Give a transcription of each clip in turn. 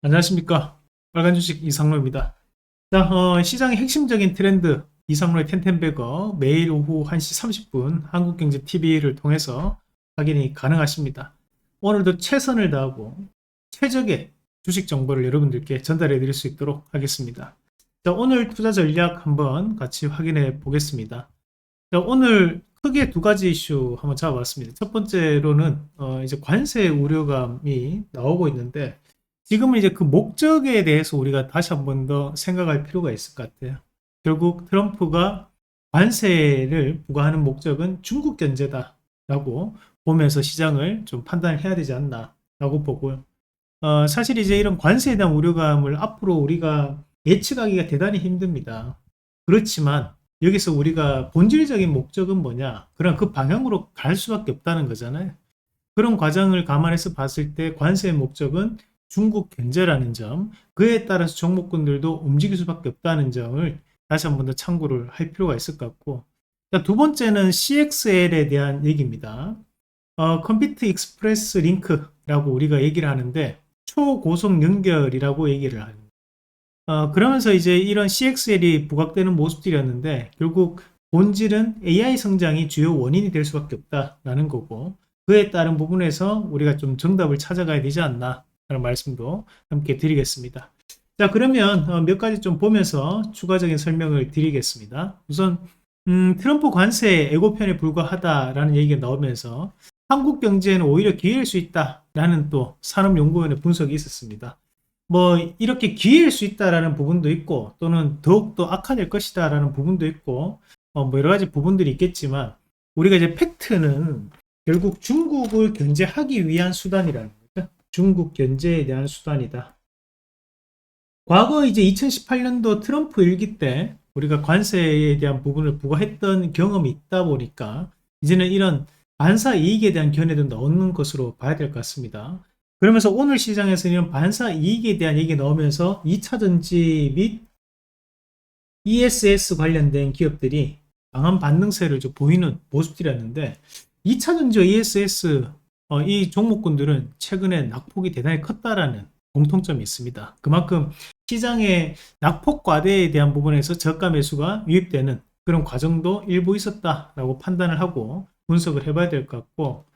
안녕하십니까. 빨간 주식 이상로입니다. 자, 시장의 핵심적인 트렌드 이상로의 텐텐베거 매일 오후 1시 30분 한국경제TV를 통해서 확인이 가능하십니다. 오늘도 최선을 다하고 최적의 주식 정보를 여러분들께 전달해 드릴 수 있도록 하겠습니다. 자, 오늘 투자 전략 한번 같이 확인해 보겠습니다. 자, 오늘 크게 두 가지 이슈 한번 잡아봤습니다. 첫 번째로는 이제 관세 우려감이 나오고 있는데 지금은 이제 그 목적에 대해서 우리가 다시 한 번 더 생각할 필요가 있을 것 같아요. 결국 트럼프가 관세를 부과하는 목적은 중국 견제다라고 보면서 시장을 좀 판단을 해야 되지 않나라고 보고요. 사실 이제 이런 관세에 대한 우려감을 앞으로 우리가 예측하기가 대단히 힘듭니다. 그렇지만 여기서 우리가 본질적인 목적은 뭐냐? 그럼 그 방향으로 갈 수밖에 없다는 거잖아요. 그런 과정을 감안해서 봤을 때 관세의 목적은 중국 견제라는 점, 그에 따라서 종목군들도 움직일 수밖에 없다는 점을 다시 한 번 더 참고를 할 필요가 있을 것 같고, 두 번째는 CXL에 대한 얘기입니다. 컴퓨터 익스프레스 링크라고 우리가 얘기를 하는데 초고속 연결이라고 얘기를 합니다. 그러면서 이제 이런 CXL이 부각되는 모습들이었는데 결국 본질은 AI 성장이 주요 원인이 될 수밖에 없다라는 거고, 그에 따른 부분에서 우리가 좀 정답을 찾아가야 되지 않나 라는 말씀도 함께 드리겠습니다. 자, 그러면 몇 가지 좀 보면서 추가적인 설명을 드리겠습니다. 우선 트럼프 관세 애고편에 불과하다라는 얘기가 나오면서 한국 경제에는 오히려 기회일 수 있다라는 또 산업연구원의 분석이 있었습니다. 뭐 이렇게 기회일 수 있다라는 부분도 있고 또는 더욱더 악화될 것이다라는 부분도 있고 뭐 여러 가지 부분들이 있겠지만, 우리가 이제 팩트는 결국 중국을 견제하기 위한 수단이라는 거죠. 중국 견제에 대한 수단이다. 과거 이제 2018년도 트럼프 일기 때 우리가 관세에 대한 부분을 부과했던 경험이 있다 보니까 이제는 이런 반사 이익에 대한 견해도 넣는 것으로 봐야 될 것 같습니다. 그러면서 오늘 시장에서는 이런 반사 이익에 대한 얘기 나오면서 2차전지 및 ESS 관련된 기업들이 강한 반등세를 좀 보이는 모습들이었는데, 2차전지와 ESS 이 종목군들은 최근에 낙폭이 대단히 컸다라는 공통점이 있습니다. 그만큼 시장의 낙폭 과대에 대한 부분에서 저가 매수가 유입되는 그런 과정도 일부 있었다라고 판단을 하고 분석을 해봐야 될 것 같고,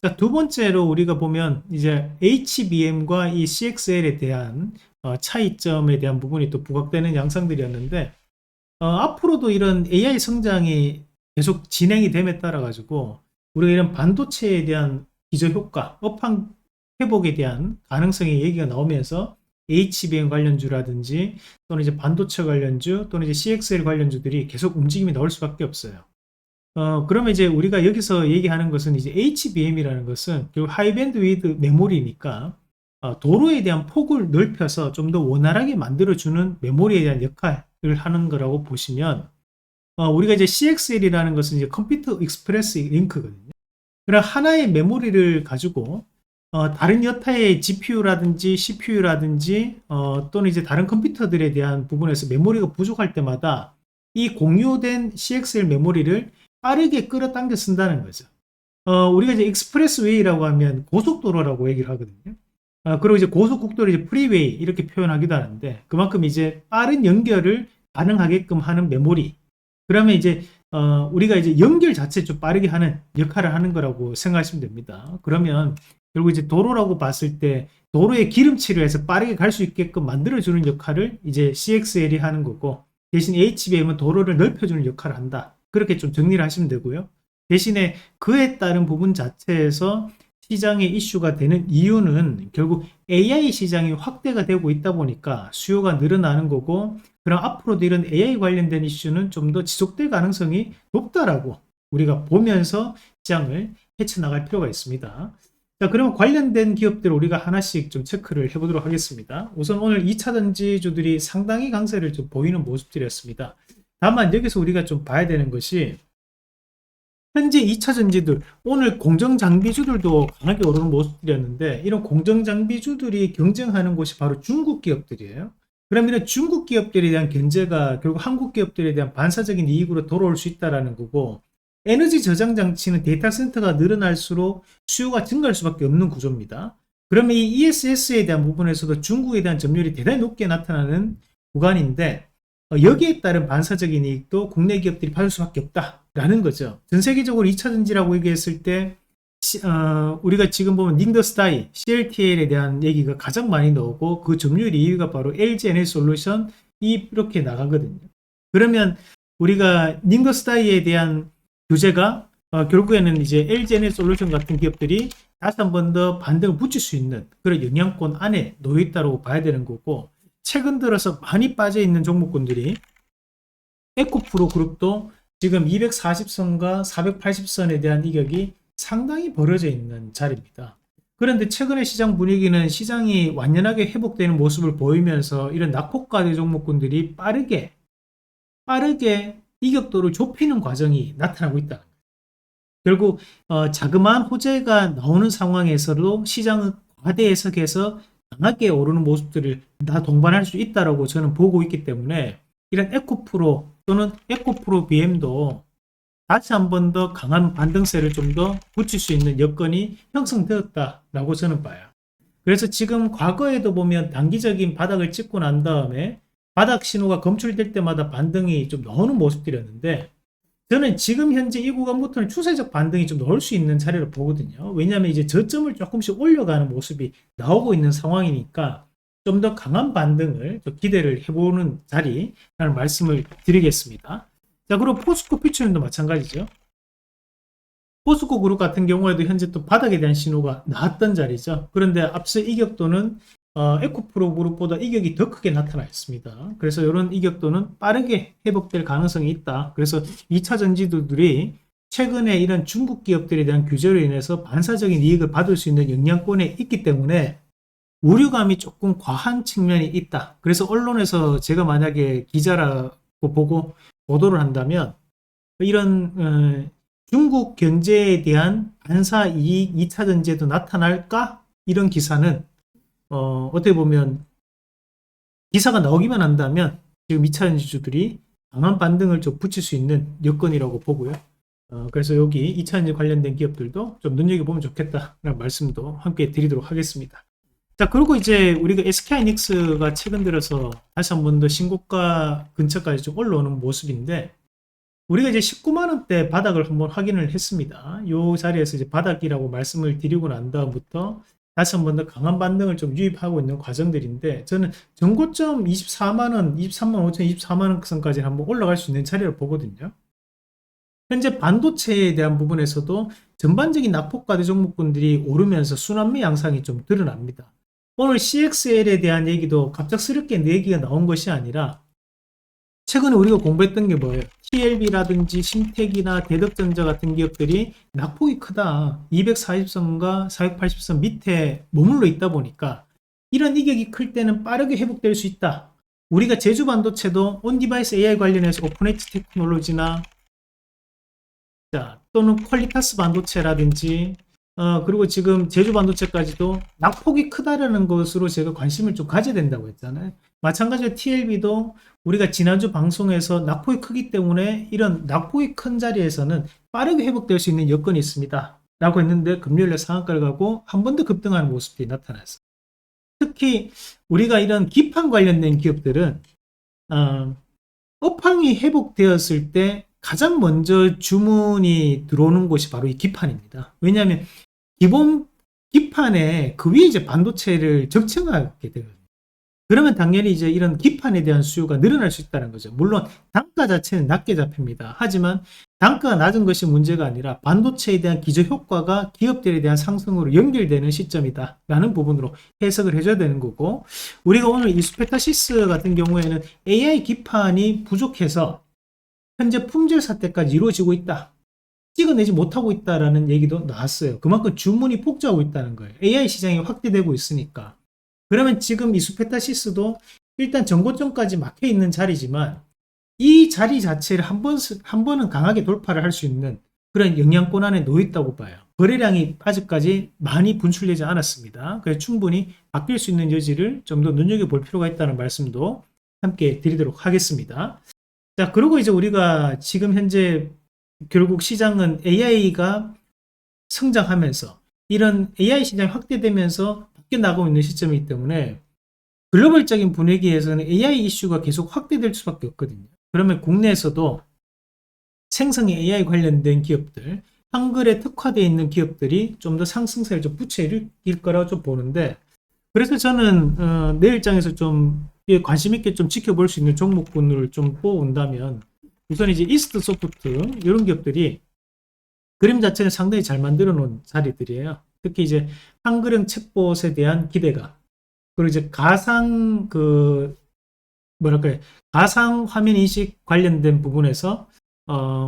자, 두 번째로 우리가 보면 이제 HBM과 이 CXL에 대한 차이점에 대한 부분이 또 부각되는 양상들이었는데, 앞으로도 이런 AI 성장이 계속 진행이 됨에 따라 가지고 우리가 이런 반도체에 대한 기저효과, 업황 회복에 대한 가능성의 얘기가 나오면서 HBM 관련주라든지 또는 이제 반도체 관련주 또는 이제 CXL 관련주들이 계속 움직임이 나올 수밖에 없어요. 그러면 이제 우리가 여기서 얘기하는 것은 이제 HBM이라는 것은 결국 하이밴드 위드 메모리니까 도로에 대한 폭을 넓혀서 좀 더 원활하게 만들어주는 메모리에 대한 역할을 하는 거라고 보시면, 우리가 이제 CXL이라는 것은 이제 컴퓨터 익스프레스 링크거든요. 그럼 하나의 메모리를 가지고 다른 여타의 GPU라든지 CPU라든지 또는 이제 다른 컴퓨터들에 대한 부분에서 메모리가 부족할 때마다 이 공유된 CXL 메모리를 빠르게 끌어당겨 쓴다는 거죠. 우리가 이제 익스프레스웨이라고 하면 고속도로라고 얘기를 하거든요. 그리고 이제 고속국도를 이제 프리웨이 이렇게 표현하기도 하는데, 그만큼 이제 빠른 연결을 가능하게끔 하는 메모리. 그러면 이제 우리가 이제 연결 자체 좀 빠르게 하는 역할을 하는 거라고 생각하시면 됩니다. 그러면 결국 이제 도로라고 봤을 때 도로에 기름칠을 해서 빠르게 갈 수 있게끔 만들어주는 역할을 이제 CXL이 하는 거고, 대신 HBM은 도로를 넓혀주는 역할을 한다. 그렇게 좀 정리를 하시면 되고요. 대신에 그에 따른 부분 자체에서 시장의 이슈가 되는 이유는 결국 AI 시장이 확대가 되고 있다 보니까 수요가 늘어나는 거고, 그럼 앞으로도 이런 AI 관련된 이슈는 좀 더 지속될 가능성이 높다라고 우리가 보면서 시장을 헤쳐나갈 필요가 있습니다. 자, 그러면 관련된 기업들 우리가 하나씩 좀 체크를 해보도록 하겠습니다. 우선 오늘 2차전지주들이 상당히 강세를 좀 보이는 모습들이었습니다. 다만 여기서 우리가 좀 봐야 되는 것이, 현재 2차전지들 오늘 공정장비주들도 강하게 오르는 모습들이었는데, 이런 공정장비주들이 경쟁하는 곳이 바로 중국 기업들이에요. 그러면 중국 기업들에 대한 견제가 결국 한국 기업들에 대한 반사적인 이익으로 돌아올 수 있다는 거고, 에너지 저장 장치는 데이터 센터가 늘어날수록 수요가 증가할 수밖에 없는 구조입니다. 그러면 이 ESS에 대한 부분에서도 중국에 대한 점유율이 대단히 높게 나타나는 구간인데 여기에 따른 반사적인 이익도 국내 기업들이 받을 수밖에 없다라는 거죠. 전 세계적으로 2차 전지라고 얘기했을 때 우리가 지금 보면 닝더스타이, CLTL에 대한 얘기가 가장 많이 나오고 그 점유율 2위가 바로 LG 에너지솔루션 이렇게 나가거든요. 그러면 우리가 닝더스타이에 대한 규제가 결국에는 이제 LG 에너지솔루션 같은 기업들이 다시 한 번 더 반등을 붙일 수 있는 그런 영향권 안에 놓여 있다고 봐야 되는 거고, 최근 들어서 많이 빠져 있는 종목군들이 에코프로 그룹도 지금 240선과 480선에 대한 이격이 상당히 벌어져 있는 자리입니다. 그런데 최근의 시장 분위기는 시장이 완연하게 회복되는 모습을 보이면서 이런 낙폭과대 종목군들이 빠르게 이격도를 좁히는 과정이 나타나고 있다. 결국 자그마한 호재가 나오는 상황에서도 시장은 과대 해석해서 강하게 오르는 모습들을 다 동반할 수 있다라고 저는 보고 있기 때문에 이런 에코프로 또는 에코프로 BM도 다시 한 번 더 강한 반등세를 좀 더 붙일 수 있는 여건이 형성되었다라고 저는 봐요. 그래서 지금 과거에도 보면 단기적인 바닥을 찍고 난 다음에 바닥 신호가 검출될 때마다 반등이 좀 나오는 모습들이었는데, 저는 지금 현재 이 구간부터는 추세적 반등이 좀 나올 수 있는 자리로 보거든요. 왜냐하면 이제 저점을 조금씩 올려가는 모습이 나오고 있는 상황이니까 좀 더 강한 반등을 좀 기대를 해보는 자리라는 말씀을 드리겠습니다. 자, 그리고 포스코 퓨처님도 마찬가지죠. 포스코 그룹 같은 경우에도 현재 또 바닥에 대한 신호가 나왔던 자리죠. 그런데 앞서 이격도는 에코프로 그룹보다 이격이 더 크게 나타나 있습니다. 그래서 이런 이격도는 빠르게 회복될 가능성이 있다. 그래서 2차 전지들이 최근에 이런 중국 기업들에 대한 규제로 인해서 반사적인 이익을 받을 수 있는 영향권에 있기 때문에 우려감이 조금 과한 측면이 있다. 그래서 언론에서 제가 만약에 기자라고 보고 보도를 한다면 이런 중국 경제에 대한 반사 이익 2차 전지에도 나타날까? 이런 기사는 어떻게 보면 기사가 나오기만 한다면 지금 2차 전지주들이 강한 반등을 좀 붙일 수 있는 여건이라고 보고요. 그래서 여기 2차 전지 관련된 기업들도 좀 눈여겨보면 좋겠다라는 말씀도 함께 드리도록 하겠습니다. 자, 그리고 이제 우리가 SK하이닉스가 최근 들어서 다시 한 번 더 신고가 근처까지 좀 올라오는 모습인데, 우리가 이제 19만원대 바닥을 한번 확인을 했습니다. 이 자리에서 이제 바닥이라고 말씀을 드리고 난 다음부터 다시 한 번 더 강한 반등을 좀 유입하고 있는 과정들인데, 저는 전고점 24만원, 23만 5천, 24만원 선까지 한번 올라갈 수 있는 자리를 보거든요. 현재 반도체에 대한 부분에서도 전반적인 낙폭과대 종목군들이 오르면서 순환매 양상이 좀 드러납니다. 오늘 CXL에 대한 얘기도 갑작스럽게 내 얘기가 나온 것이 아니라 최근에 우리가 공부했던 게 뭐예요? TLB라든지 신택이나 대덕전자 같은 기업들이 낙폭이 크다. 240선과 480선 밑에 머물러 있다 보니까 이런 이격이 클 때는 빠르게 회복될 수 있다. 우리가 제주반도체도 온디바이스 AI 관련해서 오픈엣지 테크놀로지나 또는 퀄리타스 반도체라든지 그리고 지금 제주 반도체까지도 낙폭이 크다라는 것으로 제가 관심을 좀 가져야 된다고 했잖아요. 마찬가지로 TLB도 우리가 지난주 방송에서 낙폭이 크기 때문에 이런 낙폭이 큰 자리에서는 빠르게 회복될 수 있는 여건이 있습니다 라고 했는데, 금요일에 상한가를 가고 한 번 더 급등하는 모습들이 나타났어요. 특히 우리가 이런 기판 관련된 기업들은 업황이 회복되었을 때 가장 먼저 주문이 들어오는 곳이 바로 이 기판입니다. 왜냐하면 기본 기판에 그 위에 이제 반도체를 적층하게 되거든요. 그러면 당연히 이제 이런 기판에 대한 수요가 늘어날 수 있다는 거죠. 물론 단가 자체는 낮게 잡힙니다. 하지만 단가가 낮은 것이 문제가 아니라 반도체에 대한 기저 효과가 기업들에 대한 상승으로 연결되는 시점이다 라는 부분으로 해석을 해줘야 되는 거고, 우리가 오늘 이수페타시스 같은 경우에는 AI 기판이 부족해서 현재 품절 사태까지 이루어지고 있다, 찍어내지 못하고 있다라는 얘기도 나왔어요. 그만큼 주문이 폭주하고 있다는 거예요. AI 시장이 확대되고 있으니까. 그러면 지금 이수페타시스도 일단 전고점까지 막혀 있는 자리지만 이 자리 자체를 한 번은 강하게 돌파를 할 수 있는 그런 영향권 안에 놓여 있다고 봐요. 거래량이 아직까지 많이 분출되지 않았습니다. 그래서 충분히 바뀔 수 있는 여지를 좀 더 눈여겨볼 필요가 있다는 말씀도 함께 드리도록 하겠습니다. 자, 그리고 이제 우리가 지금 현재 결국 시장은 AI가 성장하면서 이런 AI 시장이 확대되면서 깊게 나가고 있는 시점이기 때문에 글로벌적인 분위기에서는 AI 이슈가 계속 확대될 수밖에 없거든요. 그러면 국내에서도 생성에 AI 관련된 기업들, 한글에 특화되어 있는 기업들이 좀 더 상승세를 좀 부채일 거라고 좀 보는데, 그래서 저는 내 입장에서 좀 관심 있게 좀 지켜볼 수 있는 종목군을 좀 뽑아온다면, 우선 이제 이스트 소프트 이런 기업들이 그림 자체는 상당히 잘 만들어 놓은 자리들이에요. 특히 이제 한글형 챗봇에 대한 기대감, 그리고 이제 가상 뭐랄까요, 가상 화면 인식 관련된 부분에서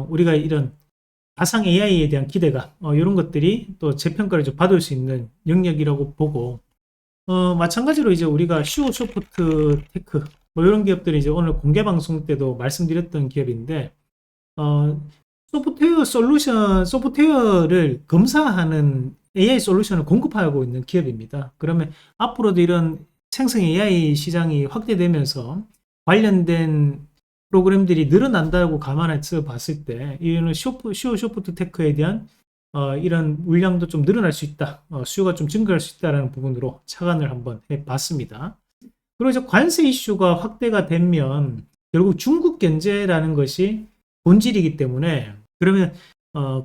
우리가 이런 가상 AI에 대한 기대감, 이런 것들이 또 재평가를 좀 받을 수 있는 영역이라고 보고, 마찬가지로 이제 우리가 슈어소프트 테크 뭐 이런 기업들이 이제 오늘 공개 방송 때도 말씀드렸던 기업인데, 소프트웨어를 검사하는 AI 솔루션을 공급하고 있는 기업입니다. 그러면 앞으로도 이런 생성 AI 시장이 확대되면서 관련된 프로그램들이 늘어난다고 감안해서 봤을 때, 이는 쇼프트 테크에 대한 이런 물량도 좀 늘어날 수 있다, 수요가 좀 증가할 수 있다라는 부분으로 착안을 한번 해봤습니다. 그리고 이제 관세 이슈가 확대가 되면 결국 중국 견제라는 것이 본질이기 때문에, 그러면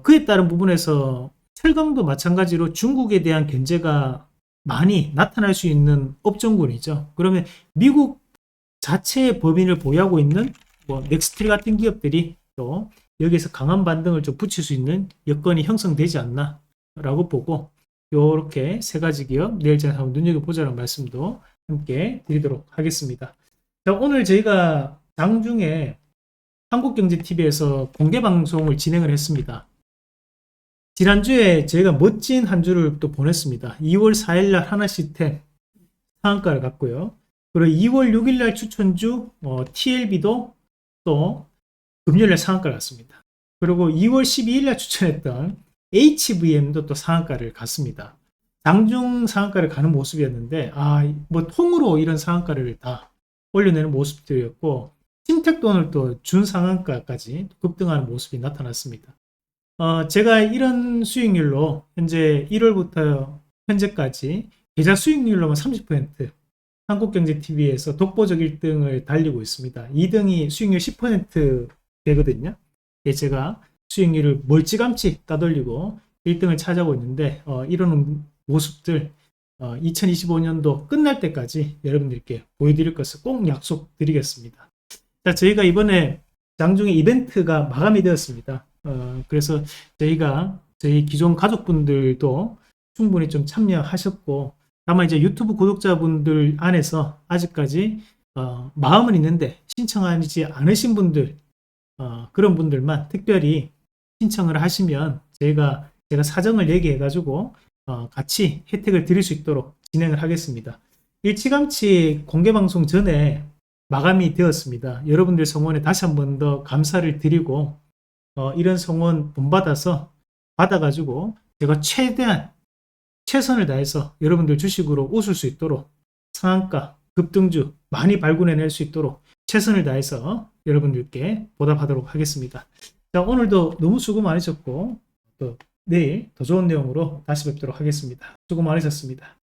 그에 따른 부분에서 철강도 마찬가지로 중국에 대한 견제가 많이 나타날 수 있는 업종군이죠. 그러면 미국 자체의 법인을 보유하고 있는 뭐 넥스트리 같은 기업들이 또 여기에서 강한 반등을 좀 붙일 수 있는 여건이 형성되지 않나 라고 보고, 이렇게 세 가지 기업 내일장 한번 눈여겨보자는 말씀도 함께 드리도록 하겠습니다. 자, 오늘 저희가 장중에 한국경제TV에서 공개 방송을 진행을 했습니다. 지난주에 저희가 멋진 한 주를 또 보냈습니다. 2월 4일날 하나시스템 상한가를 갔고요. 그리고 2월 6일날 추천주 TLB도 또 금요일날 상한가를 갔습니다. 그리고 2월 12일날 추천했던 HVM도 또 상한가를 갔습니다. 장중 상한가를 가는 모습이었는데, 뭐 통으로 이런 상한가를 다 올려내는 모습들이었고, 신택도 오늘 또 준 상한가까지 급등하는 모습이 나타났습니다. 제가 이런 수익률로 현재 1월부터 현재까지 계좌 수익률로만 30%, 한국경제TV에서 독보적 1등을 달리고 있습니다. 2등이 수익률 10% 되거든요. 제가 수익률을 멀찌감치 따돌리고 1등을 차지하고 있는데, 이런 모습들 2025년도 끝날 때까지 여러분들께 보여드릴 것을 꼭 약속드리겠습니다. 자, 저희가 이번에 장중에 이벤트가 마감이 되었습니다. 그래서 저희 기존 가족분들도 충분히 좀 참여하셨고, 다만 이제 유튜브 구독자분들 안에서 아직까지 마음은 있는데 신청하지 않으신 분들, 그런 분들만 특별히 신청을 하시면 제가 사정을 얘기해 가지고 같이 혜택을 드릴 수 있도록 진행을 하겠습니다. 일찌감치 공개 방송 전에 마감이 되었습니다. 여러분들 성원에 다시 한 번 더 감사를 드리고, 이런 성원 받아가지고 제가 최대한 최선을 다해서 여러분들 주식으로 웃을 수 있도록, 상한가 급등주 많이 발굴해낼 수 있도록 최선을 다해서 여러분들께 보답하도록 하겠습니다. 자, 오늘도 너무 수고 많으셨고, 또 내일 더 좋은 내용으로 다시 뵙도록 하겠습니다. 수고 많으셨습니다.